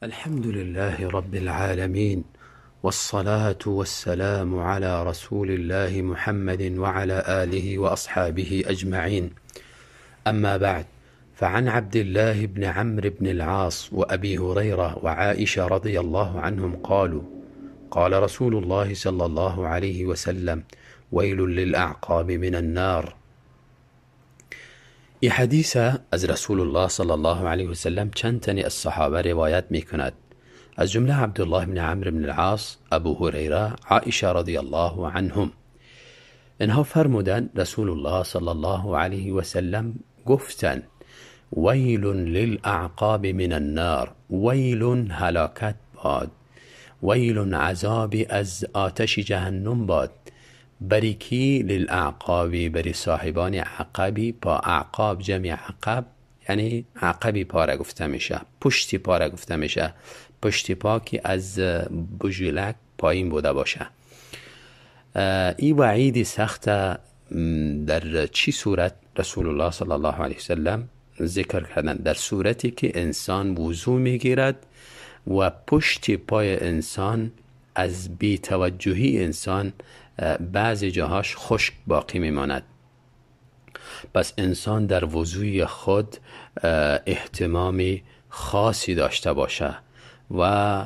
الحمد لله رب العالمين، والصلاة والسلام على رسول الله محمد وعلى آله وأصحابه أجمعين. أما بعد، فعن عبد الله بن عمرو بن العاص وأبي هريرة وعائشة رضي الله عنهم قالوا: قال رسول الله صلى الله عليه وسلم: ويل للأعقاب من النار. این حدیث از رسول الله صلی الله علیه و سلم چند تنی از صحابه روایت می کند، از جمله عبدالله بن عمرو بن العاص، ابو هریره، عائشه رضی الله عنهم. اینها فرمودند رسول الله صلی الله علیه و سلم گفتند: ویل للاعقاب من النار، ویل هلاکت باد، ویل عذابی از آتش جهنم باد. بری کی؟ للاعقابی، بری صاحبان عقبی. پا اعقاب جمع عقب یعنی عقبی پا را گفته میشه، پشتی پا را گفته میشه، پشتی پا که از بجلک پایین بوده باشه. این وعیدی سخت در چی صورت رسول الله صلی الله علیه وسلم ذکر کردن؟ در صورتی که انسان وضو میگیرد و پشت پای انسان از بی توجهی انسان بعضی جاهاش خشک باقی میماند. پس انسان در وضوی خود اهتمامی خاصی داشته باشه و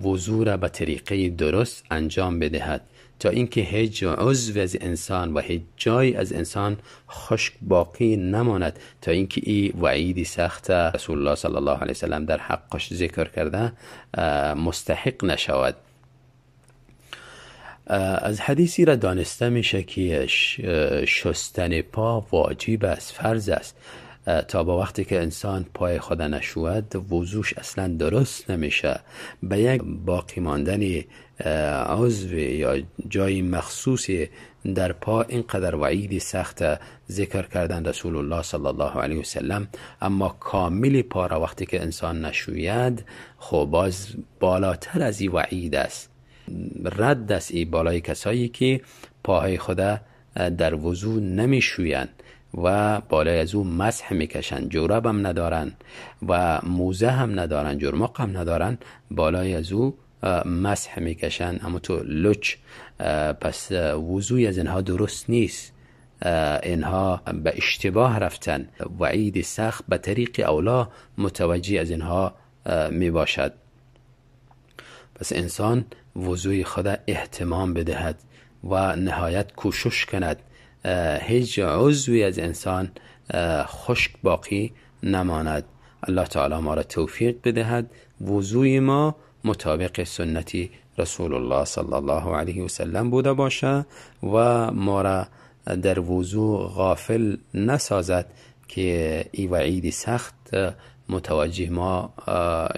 وضو را به طریقه درست انجام بدهد تا اینکه هیچ عضو از انسان و هیچ جای از انسان خشک باقی نماند، تا اینکه این وعیدی سخت رسول الله صلی الله علیه وسلم در حقش ذکر کرده مستحق نشود. از حدیثی را دانسته میشه که شستن پا واجب است، فرض است. تا با وقتی که انسان پای خود نشود وضوش اصلا درست نمیشه. به یک باقی ماندن عضو یا جای مخصوصی در پا اینقدر وعیدی سخت ذکر کردن رسول الله صلی الله علیه وسلم. اما کامل پا را وقتی که انسان نشوید خب باز بالاتر از این وعید است. رد است ای بالای کسایی که پاهای خدا در وضو نمیشویند و بالای از او مسح میکشن، جورب هم ندارن و موزه هم ندارن، جرمق هم ندارن، بالای از او مسح میکشن، اما تو لچ. پس وضوی از اینها درست نیست، اینها به اشتباه رفتن. وعید سخت به طریق اولا متوجه از اینها میباشد. پس انسان وضوی خدا اهتمام بدهد و نهایت کوشش کند هیچ عضوی از انسان خشک باقی نماند. الله تعالی ما را توفیق بدهد وضوی ما مطابق سنتی رسول الله صلی الله علیه و سلم بوده باشه و ما را در وضو غافل نسازد که این وعید سخت متوجه ما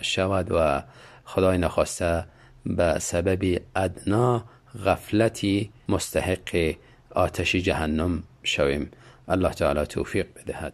شود و خدای نخواسته به سبب ادنا غفلتی مستحق آتش جهنم شویم. الله تعالی توفیق بدهد.